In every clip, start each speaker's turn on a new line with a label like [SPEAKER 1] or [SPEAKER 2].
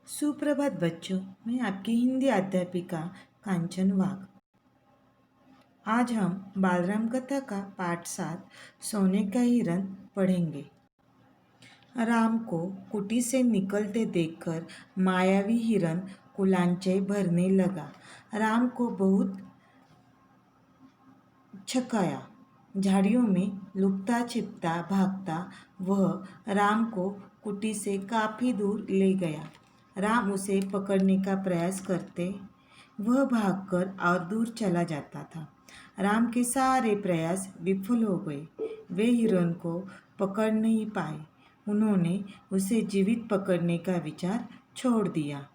[SPEAKER 1] सुप्रभात बच्चों, मैं आपकी हिंदी अध्यापिका कांचन वाघ। आज हम बालराम कथा का पाठ 7 सोने का हिरन पढ़ेंगे। राम को कुटी से निकलते देखकर मायावी हिरन कुलांचे भरने लगा। राम को बहुत छकाया। झाड़ियों में लुकता छिपता भागता वह राम को कुटी से काफ़ी दूर ले गया। राम उसे पकड़ने का प्रयास करते वह भागकर और दूर चला जाता था। राम के सारे प्रयास विफल हो गए। वे हिरण को पकड़ नहीं पाए। उन्होंने उसे जीवित पकड़ने का विचार छोड़ दिया।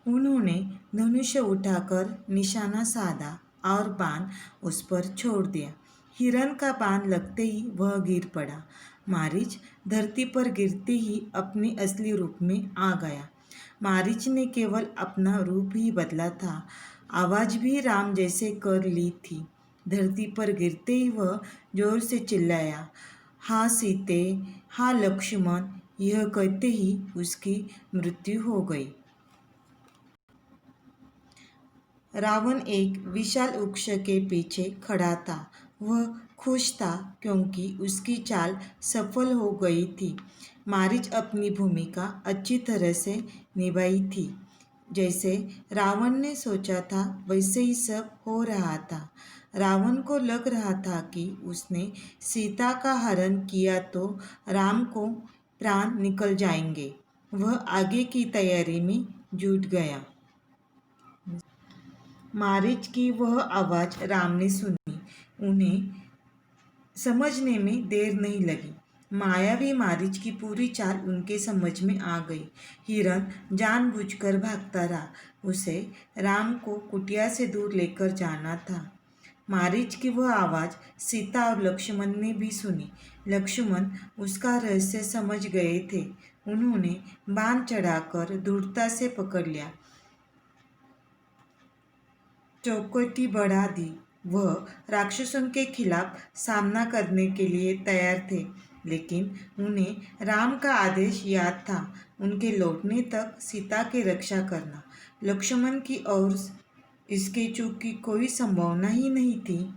[SPEAKER 1] उन्होंने धनुष्य उठाकर निशाना साधा और बाण उस पर छोड़ दिया। हिरण का बाण लगते ही वह गिर पड़ा। मारीच धरती पर गिरते ही अपने असली रूप में आ गया। मारीच ने केवल अपना रूप ही बदला था। आवाज़ भी राम जैसे कर ली थी। धरती पर गिरते ही वह जोर से चिल्लाया, हाँ सीते, हाँ लक्ष्मण। यह कहते ही उसकी मृत्यु हो गई। रावण एक विशाल वृक्ष के पीछे खड़ा था। वह खुश था क्योंकि उसकी चाल सफल हो गई थी। मारीच अपनी भूमिका अच्छी तरह से निभाई थी। जैसे रावण ने सोचा था वैसे ही सब हो रहा था। रावण को लग रहा था कि उसने सीता का हरण किया तो राम को प्राण निकल जाएंगे। वह आगे की तैयारी में जुट गया। मारीच की वह आवाज़ राम ने सुनी। उन्हें समझने में देर नहीं लगी। मायावी मारीच की पूरी चाल उनके समझ में आ गई। हिरण जानबूझकर भागता रहा। उसे राम को कुटिया से दूर लेकर जाना था। मारीच की वह आवाज़ सीता और लक्ष्मण ने भी सुनी। लक्ष्मण उसका रहस्य समझ गए थे। उन्होंने बाण चढ़ाकर दृढ़ता से पकड़ लिया, चौकटी बढ़ा दी। वह राक्षसों के खिलाफ सामना करने के लिए तैयार थे, लेकिन उन्हें राम का आदेश याद था, उनके लौटने तक सीता की रक्षा करना। लक्ष्मण की ओर इसके चूक की कोई संभावना ही नहीं थी।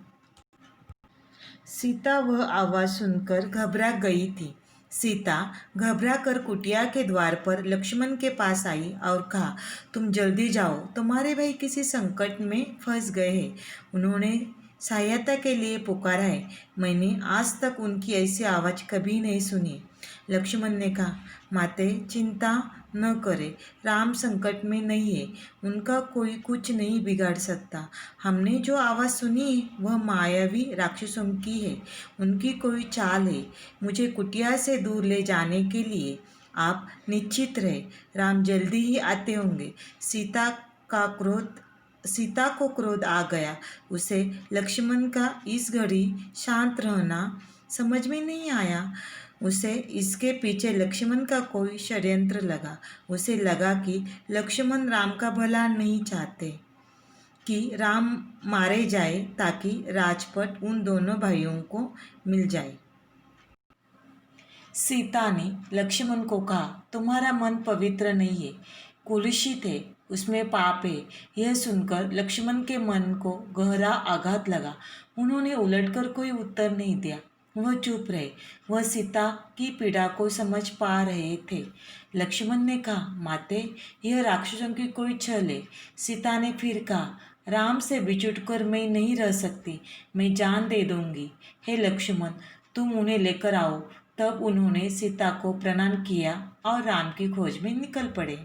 [SPEAKER 1] सीता वह आवाज़ सुनकर घबरा गई थी। सीता घबरा कर कुटिया के द्वार पर लक्ष्मण के पास आई और कहा, तुम जल्दी जाओ, तुम्हारे भाई किसी संकट में फंस गए हैं। उन्होंने सहायता के लिए पुकारा है। मैंने आज तक उनकी ऐसी आवाज़ कभी नहीं सुनी। लक्ष्मण ने कहा, माते चिंता न करें, राम संकट में नहीं है, उनका कोई कुछ नहीं बिगाड़ सकता। हमने जो आवाज़ सुनी है वह मायावी राक्षसों की है, उनकी कोई चाल है मुझे कुटिया से दूर ले जाने के लिए। आप निश्चित रहे, राम जल्दी ही आते होंगे। सीता को क्रोध आ गया। उसे लक्ष्मण का इस घड़ी शांत रहना समझ में नहीं आया। उसे इसके पीछे लक्ष्मण का कोई षड्यंत्र लगा। उसे लगा कि लक्ष्मण राम का भला नहीं चाहते कि राम मारे जाए ताकि राजपट उन दोनों भाइयों को मिल जाए। सीता ने लक्ष्मण को कहा, तुम्हारा मन पवित्र नहीं है, कुलुषित है, उसमें पाप है। यह सुनकर लक्ष्मण के मन को गहरा आघात लगा। उन्होंने उलटकर कोई उत्तर नहीं दिया। वह चुप रहे। वह सीता की पीड़ा को समझ पा रहे थे। लक्ष्मण ने कहा, माते, यह राक्षसों की कोई छल है। सीता ने फिर कहा, राम से बिछुड़कर मैं नहीं रह सकती, मैं जान दे दूंगी। हे लक्ष्मण, तुम उन्हें लेकर आओ। तब उन्होंने सीता को प्रणाम किया और राम की खोज में निकल पड़े।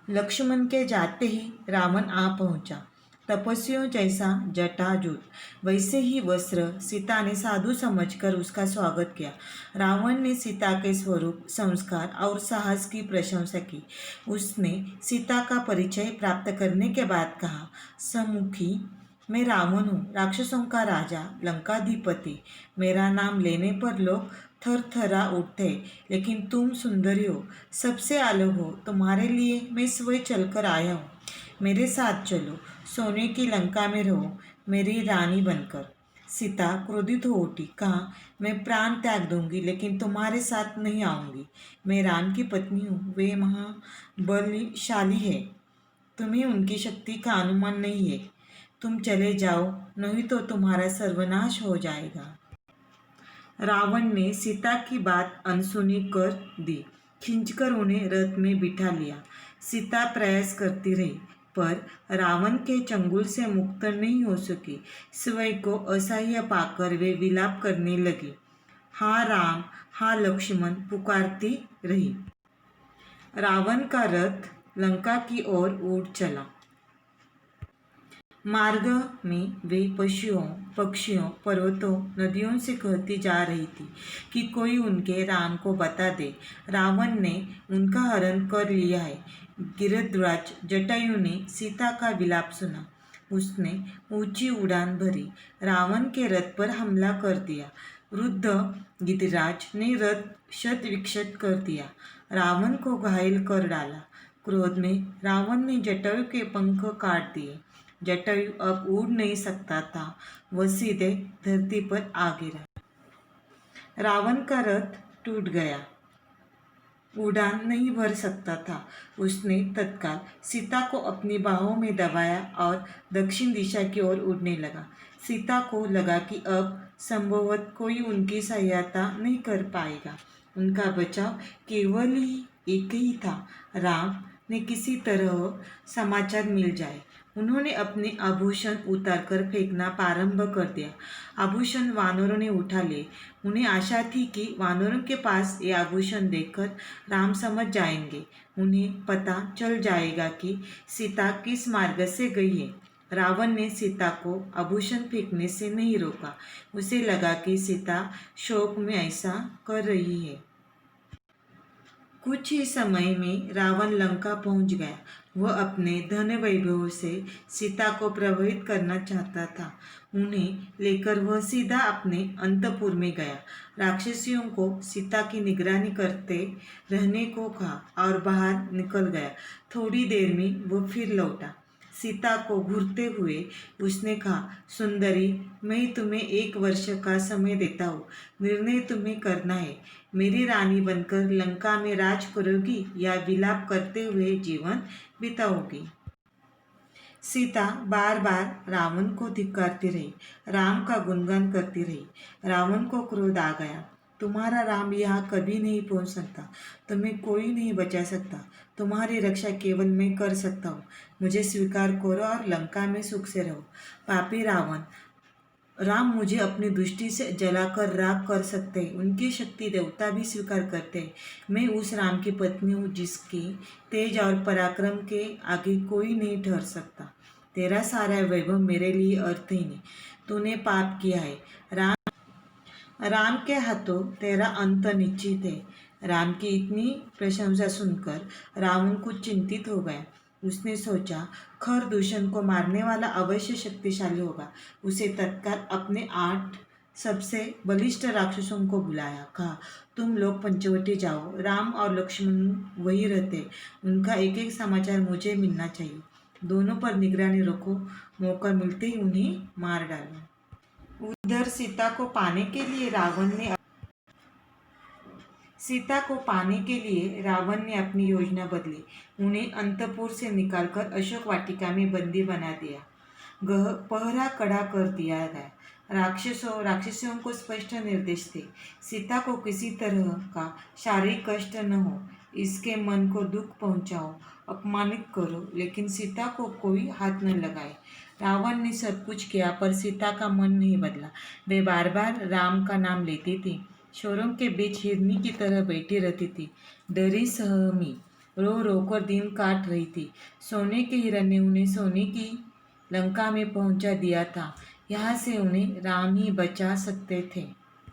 [SPEAKER 1] लक्ष्मण के जाते ही रावण आ पहुंचा। तपस्वियों जैसा जटाजूट, वैसे ही वस्त्र। सीता ने साधु समझकर उसका स्वागत किया। रावण ने सीता के स्वरूप, संस्कार और साहस की प्रशंसा की। उसने सीता का परिचय प्राप्त करने के बाद कहा, सम्मुखी, मैं रावण हूँ, राक्षसों का राजा, लंकाधिपति। मेरा नाम लेने पर लोग थर थरा उठते, लेकिन तुम सुंदरी हो, सबसे अलग हो। तुम्हारे लिए मैं स्वयं चलकर आया हूँ। मेरे साथ चलो, सोने की लंका में रहो, मेरी रानी बनकर। सीता क्रोधित हो उठी, कहा, मैं प्राण त्याग दूंगी लेकिन तुम्हारे साथ नहीं आऊंगी। मैं राम की पत्नी हूँ, वे महाबलशाली है, तुम्हें उनकी शक्ति का अनुमान नहीं है। तुम चले जाओ, नहीं तो तुम्हारा सर्वनाश हो जाएगा। रावण ने सीता की बात अनसुनी कर दी, खींचकर उन्हें रथ में बिठा लिया। सीता प्रयास करती रही, पर रावण के चंगुल से मुक्त नहीं हो सकी। स्वयं को असह्य पाकर वे विलाप करने लगी। हाँ राम, हाँ लक्ष्मण, पुकारती रही। रावण का रथ लंका की ओर उड़ चला। मार्ग में वे पशुओं, पक्षियों, पर्वतों, नदियों से कहती जा रही थी कि कोई उनके राम को बता दे। रावण ने उनका हरण कर लिया है। गिरध्वज जटायु ने सीता का विलाप सुना। उसने ऊंची उड़ान भरी, रावण के रथ पर हमला कर दिया। वृद्ध गिरिराज ने रथ शत विक्षत कर दिया, रावण को घायल कर डाला। क्रोध में रावण ने जटायु के पंख काट दिए। जटायु अब उड़ नहीं सकता था, वह सीधे धरती पर आ गिरा। रावण का रथ टूट गया, उड़ान नहीं भर सकता था। उसने तत्काल सीता को अपनी बाहों में दबाया और दक्षिण दिशा की ओर उड़ने लगा। सीता को लगा कि अब संभवतः कोई उनकी सहायता नहीं कर पाएगा। उनका बचाव केवल ही एक ही था, राम ने किसी तरह समाचार मिल जाए। उन्होंने अपने आभूषण उतारकर फेंकना प्रारंभ कर दिया। आभूषण वानरों ने उठा लिए। उन्हें आशा थी कि वानरों के पास ये आभूषण देखकर राम समझ जाएंगे, उन्हें पता चल जाएगा कि सीता किस मार्ग से गई है। रावण ने सीता को आभूषण फेंकने से नहीं रोका। उसे लगा कि सीता शोक में ऐसा कर रही है। कुछ ही समय में रावण लंका पहुंच गया। वह अपने धन वैभव से सीता को प्रभावित करना चाहता था। उन्हें लेकर वह सीधा अपने अंतपुर में गया। राक्षसियों को सीता की निगरानी करते रहने को कहा और बाहर निकल गया। थोड़ी देर में वह फिर लौटा। सीता को घूरते हुए उसने कहा, सुंदरी, मैं तुम्हें 1 वर्ष का समय देता हूँ। निर्णय तुम्हें करना है। मेरी रानी बनकर लंका में राज करोगी या विलाप करते हुए जीवन बिताओगी। सीता बार बार रावण को धिक्कारती रही, राम का गुणगान करती रही। रावण को क्रोध आ गया। तुम्हारा राम यहाँ कभी नहीं पहुँच सकता, तुम्हें कोई नहीं बचा सकता। तुम्हारी रक्षा केवल मैं कर सकता हूँ। मुझे स्वीकार करो और लंका में सुख से रहो। पापी रावण, राम मुझे अपनी दृष्टि से जलाकर राख कर सकते हैं। उनकी शक्ति देवता भी स्वीकार करते हैं। मैं उस राम की पत्नी हूँ जिसकी तेज और पराक्रम के आगे कोई नहीं ठहर सकता। तेरा सारा वैभव मेरे लिए अर्थहीन है। तूने पाप किया है। राम के हाथों तेरा अंत निश्चित है। राम की इतनी प्रशंसा सुनकर रावण कुछ चिंतित हो गया। उसने सोचा, खर दूषण को मारने वाला अवश्य शक्तिशाली होगा। उसे तत्काल अपने 8 सबसे बलिष्ठ राक्षसों को बुलाया। कहा, तुम लोग पंचवटी जाओ। राम और लक्ष्मण वही रहते, उनका एक एक समाचार मुझे मिलना चाहिए। दोनों पर निगरानी रखो, मौका मिलते ही उन्हें मार डालो। उधर सीता को पाने के लिए रावण ने अपनी योजना बदली। उन्हें अंतपुर से निकालकर अशोक वाटिका में बंदी बना दिया। पहरा कड़ा कर दिया गया। राक्षसियों को स्पष्ट निर्देश थे, सीता को किसी तरह का शारीरिक कष्ट न हो, इसके मन को दुख पहुंचाओ, अपमानित करो, लेकिन सीता को कोई हाथ न लगाए। रावण ने सब कुछ किया, पर सीता का मन नहीं बदला। वे बार बार राम का नाम लेती थी, शोरों के बीच हिरनी की तरह बैठी रहती थी, डरी सहमी रो रो कर दिन काट रही थी। सोने के हिरण ने उन्हें सोने की लंका में पहुंचा दिया था। यहाँ से उन्हें राम ही बचा सकते थे।